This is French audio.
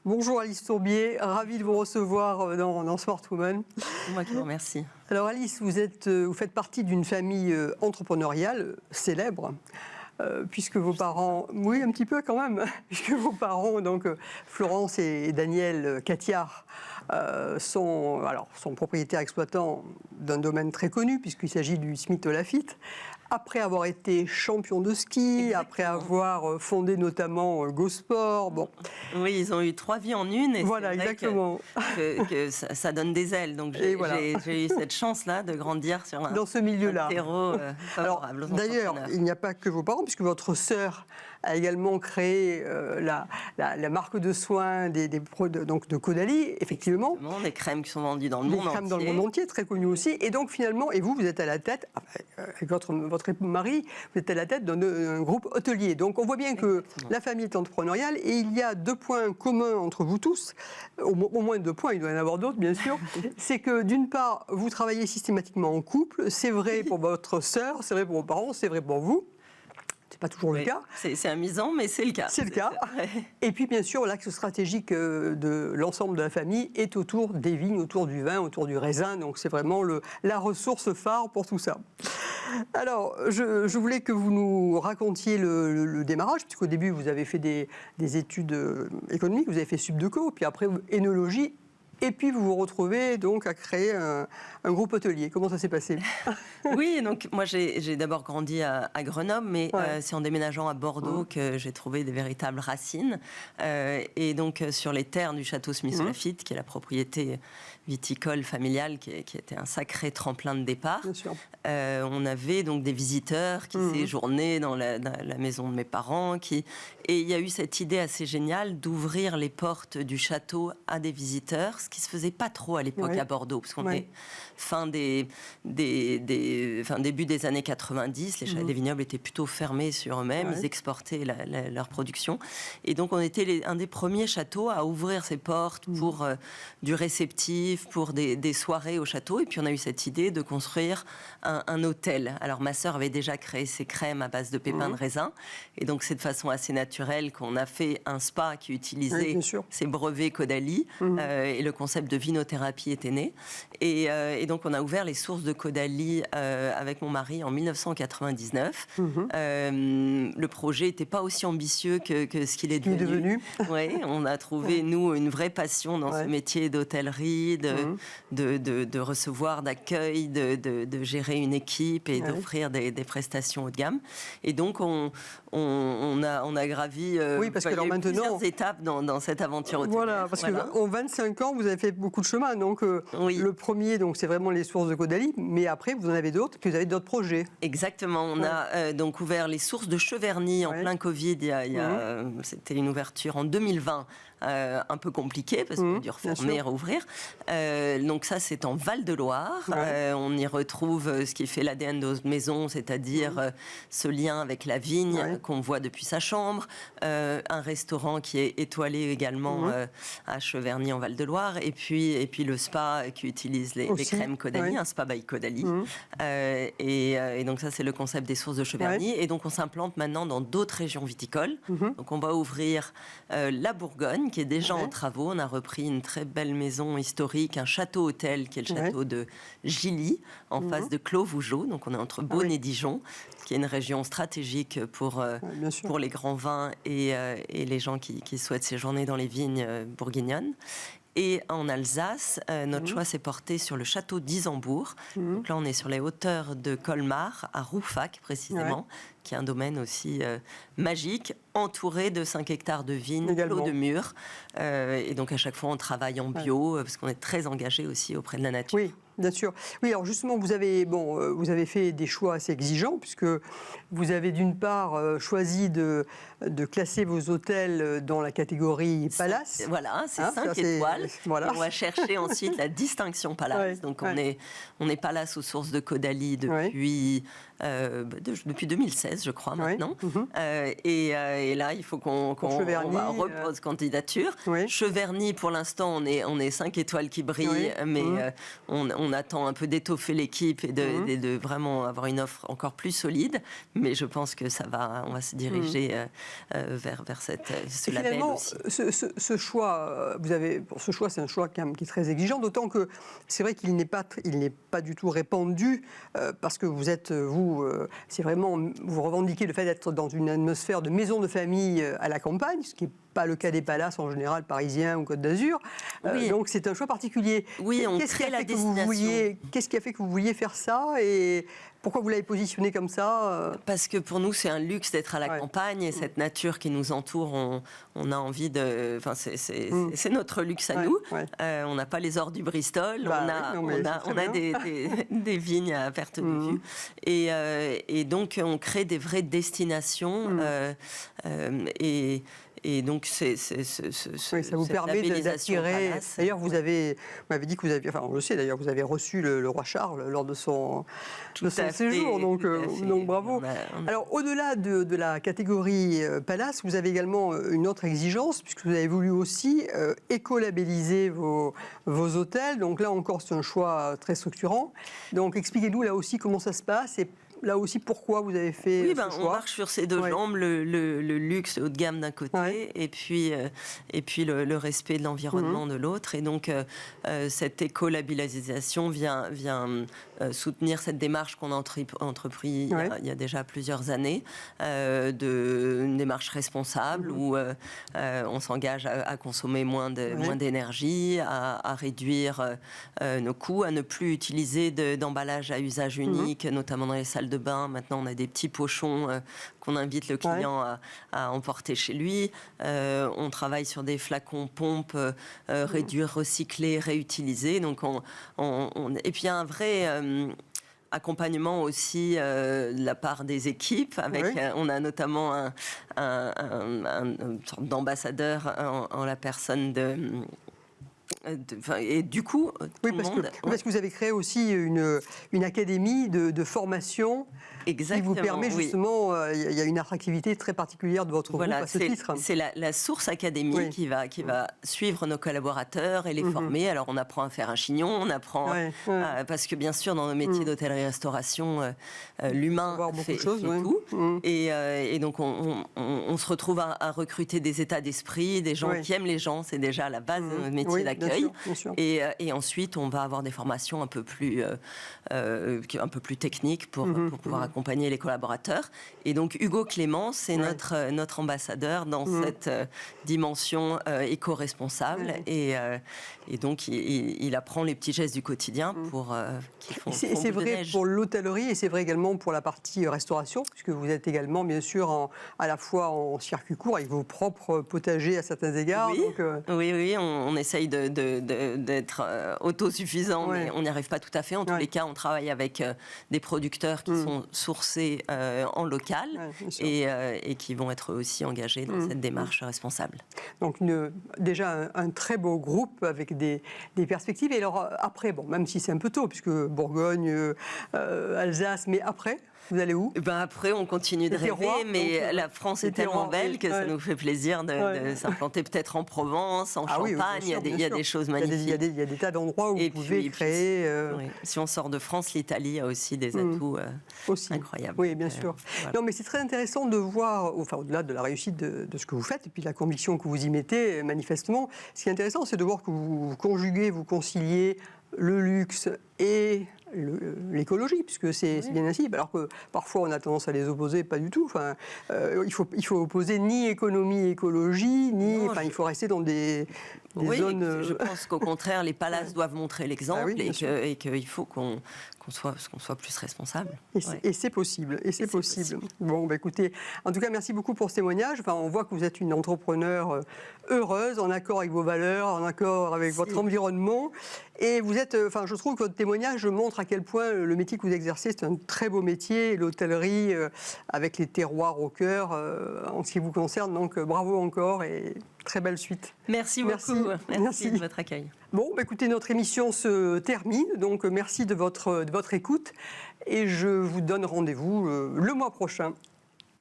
Bonjour Alice Tourbier, ravie de vous recevoir dans Smart Woman. Moi qui vous remercie. Alors Alice, vous faites partie d'une famille entrepreneuriale célèbre. Puisque vos parents, oui un petit peu quand même, puisque vos parents, donc Florence et Daniel Catillard, sont propriétaires exploitants d'un domaine très connu, puisqu'il s'agit du Smith-Lafitte. Après avoir été champion de ski, Exactement. après avoir fondé notamment GoSport, bon. Oui, ils ont eu 3 vies en une. Et voilà, c'est vrai exactement. que ça donne des ailes. Donc j'ai eu cette chance-là de grandir dans ce milieu-là. Un terreau favorable aux d'ailleurs, entrepreneurs. il n'y a pas que vos parents, puisque votre sœur a également créé la marque de soins de Caudalie, effectivement. Des crèmes qui sont vendues dans le monde entier. Des crèmes dans le monde entier, très connues aussi. Et donc finalement, et vous êtes à la tête, avec votre mari, vous êtes à la tête d'un groupe hôtelier. Donc on voit bien que la famille est entrepreneuriale et il y a 2 points communs entre vous tous, au moins 2 points, il doit y en avoir d'autres bien sûr. C'est que d'une part, vous travaillez systématiquement en couple, c'est vrai pour votre sœur, c'est vrai pour vos parents, c'est vrai pour vous. C'est pas toujours le cas. C'est amusant, mais c'est le cas. C'est le cas. Et puis, bien sûr, l'axe stratégique de l'ensemble de la famille est autour des vignes, autour du vin, autour du raisin. Donc, c'est vraiment la ressource phare pour tout ça. Alors, je voulais que vous nous racontiez le démarrage, puisqu'au début, vous avez fait des études économiques, vous avez fait Subdeco, puis après, énologie. Et puis vous vous retrouvez donc à créer un groupe hôtelier. Comment ça s'est passé? Oui, donc moi j'ai d'abord grandi à Grenoble, mais c'est en déménageant à Bordeaux que j'ai trouvé des véritables racines. Et donc sur les terres du château Smith-Lafitte, qui est la propriété viticole familiale, qui était un sacré tremplin de départ. Bien sûr. On avait donc des visiteurs qui séjournaient dans la maison de mes parents. Et il y a eu cette idée assez géniale d'ouvrir les portes du château à des visiteurs, ce qui se faisait pas trop à l'époque à Bordeaux, parce qu'on est début des années 90, les vignobles étaient plutôt fermés sur eux-mêmes, ils exportaient leur production. Et donc on était un des premiers châteaux à ouvrir ses portes pour du réceptif, pour des soirées au château. Et puis on a eu cette idée de construire un hôtel. Alors ma sœur avait déjà créé ses crèmes à base de pépins de raisin. Et donc c'est de façon assez naturelle qu'on a fait un spa qui utilisait ces brevets Caudalie. Et le concept de vinothérapie était né. Et donc on a ouvert les sources de Caudalie avec mon mari en 1999. Le projet n'était pas aussi ambitieux que ce qu'il est devenu. Oui, on a trouvé, nous, une vraie passion dans ce métier d'hôtellerie, de recevoir, d'accueil, de gérer une équipe et d'offrir des prestations haut de gamme. Et donc on a gravi plusieurs étapes dans cette aventure hôtelière. Voilà, parce qu'en 25 ans, vous avez fait beaucoup de chemin. Donc le premier, c'est vraiment les sources de Caudalie, mais après, vous en avez d'autres, puis vous avez d'autres projets. Exactement. On a donc ouvert les sources de Cheverny en plein Covid. C'était une ouverture en 2020. Un peu compliqué parce qu'on a dû refermer et rouvrir. Donc ça, c'est en Val-de-Loire. On y retrouve ce qui fait l'ADN de notre maison, c'est-à-dire ce lien avec la vigne qu'on voit depuis sa chambre, un restaurant qui est étoilé également à Cheverny en Val-de-Loire, et puis le spa qui utilise les crèmes Caudalie, un spa by Caudalie. Et donc ça, c'est le concept des sources de Cheverny. Et donc on s'implante maintenant dans d'autres régions viticoles. Donc on va ouvrir la Bourgogne, qui est déjà en travaux. On a repris une très belle maison historique, un château-hôtel qui est le château de Gilly, en face de Clos-Vougeot. Donc on est entre Beaune et Dijon, qui est une région stratégique pour les grands vins et les gens qui souhaitent séjourner dans les vignes bourguignonnes. Et en Alsace, notre choix s'est porté sur le château d'Isambourg. Donc là, on est sur les hauteurs de Colmar, à Rouffach précisément, qui est un domaine aussi magique, entouré de 5 hectares de vignes, clos de murs. Et donc à chaque fois, on travaille en bio, parce qu'on est très engagé aussi auprès de la nature. Oui. Bien sûr. Oui, alors justement, vous avez fait des choix assez exigeants, puisque vous avez d'une part choisi de classer vos hôtels dans la catégorie Palace. Voilà, c'est 5 étoiles. Voilà. Et on va chercher ensuite la distinction Palace. Donc on est Palace aux sources de Caudalie depuis depuis 2016, je crois, maintenant. Et là, il faut qu'on repose candidature. Cheverny, pour l'instant, on est 5 étoiles qui brillent, mais on attend un peu d'étoffer l'équipe et de vraiment avoir une offre encore plus solide. Mais je pense que on va se diriger vers ce label aussi. Ce choix, c'est un choix qui est très exigeant, d'autant que c'est vrai qu'il n'est pas du tout répandu, parce que c'est vraiment, vous revendiquez le fait d'être dans une atmosphère de maison de famille à la campagne, ce qui n'est pas le cas des palaces en général parisiens ou Côte d'Azur. Donc c'est un choix particulier. Oui, on crée la destination. Qu'est-ce qui a fait que vous vouliez faire ça et pourquoi vous l'avez positionné comme ça Parce que pour nous, c'est un luxe d'être à la campagne et cette nature qui nous entoure, on a envie de... Enfin, c'est notre luxe à nous. On n'a pas les ors du Bristol, on a des vignes à perte de vue. Et donc, on crée des vraies destinations. Et donc, ça vous permet d'attirer. D'ailleurs, vous m'avez dit que vous aviez, enfin, on le sait d'ailleurs, vous avez reçu le roi Charles lors de son séjour. Donc bravo. Alors, au-delà de la catégorie palace, vous avez également une autre exigence, puisque vous avez voulu aussi écolabelliser vos hôtels. Donc là encore, c'est un choix très structurant. Donc, expliquez-nous là aussi comment ça se passe et là aussi, pourquoi vous avez fait ce choix? On marche sur ces deux jambes, le luxe haut de gamme d'un côté, et puis le respect de l'environnement de l'autre. Et donc, cette écolabellisation vient soutenir cette démarche qu'on a entreprise il y a déjà plusieurs années, une démarche responsable où on s'engage à consommer moins d'énergie, à réduire nos coûts, à ne plus utiliser d'emballage à usage unique, notamment dans les salles de bain. Maintenant, on a des petits pochons qu'on invite le client à emporter chez lui. On travaille sur des flacons pompes, réduire, recycler, réutiliser. Donc, et puis, il y a un vrai accompagnement aussi de la part des équipes. On a notamment une sorte d'ambassadeur en la personne et du coup, parce que vous avez créé aussi une académie de formation. Exactement, qui vous permet justement, il y a une attractivité très particulière de votre groupe à ce titre. C'est la Source Académie qui va suivre nos collaborateurs et les former. Alors on apprend à faire un chignon, on apprend parce que bien sûr dans nos métiers d'hôtellerie-restauration, l'humain fait tout. Et donc on se retrouve à recruter des états d'esprit, des gens qui aiment les gens, c'est déjà la base de notre métier d'accueil. Et ensuite on va avoir des formations un peu plus techniques pour pouvoir accompagner les collaborateurs. Et donc Hugo Clément, c'est notre ambassadeur dans cette dimension éco-responsable. Et donc il apprend les petits gestes du quotidien pour qu'ils font. C'est vrai pour l'hôtellerie et c'est vrai également pour la partie restauration, puisque vous êtes également bien sûr à la fois en circuit court avec vos propres potagers à certains égards. Oui, on essaye d'être autosuffisant, mais on n'y arrive pas tout à fait. En tous les cas, on travaille avec des producteurs qui sont sourcés en local et qui vont être aussi engagés dans cette démarche responsable. Donc déjà un très beau groupe avec des perspectives. Et alors après, même si c'est un peu tôt, puisque Bourgogne, Alsace, mais après vous allez où? Après, on continue de rêver, mais la France est tellement belle que ça nous fait plaisir de s'implanter peut-être en Provence, en Champagne. Il y a des choses magnifiques. Il y a des tas d'endroits où vous pouvez créer. Si on sort de France, l'Italie a aussi des atouts incroyables. Oui, bien sûr. Non, mais c'est très intéressant de voir, au-delà de la réussite de ce que vous faites et puis de la conviction que vous y mettez, manifestement, ce qui est intéressant, c'est de voir que vous conjuguez, vous conciliez le luxe et l'écologie, puisque c'est bien ainsi, alors que parfois on a tendance à les opposer, pas du tout. Enfin, il faut opposer ni économie, écologie, il faut rester dans des zones... Je pense qu'au contraire, les palaces doivent montrer l'exemple et qu'il faut qu'on soit plus responsable. Et c'est possible. Bon, écoutez, en tout cas, merci beaucoup pour ce témoignage. On voit que vous êtes une entrepreneure heureuse, en accord avec vos valeurs, en accord avec votre environnement. Et vous êtes, je trouve que votre témoignage montre à quel point le métier que vous exercez, c'est un très beau métier, l'hôtellerie, avec les terroirs au cœur, en ce qui vous concerne. Donc, bravo encore et Très belle suite. Merci beaucoup. Merci de votre accueil. Bon, écoutez, notre émission se termine, donc merci de votre écoute et je vous donne rendez-vous le mois prochain.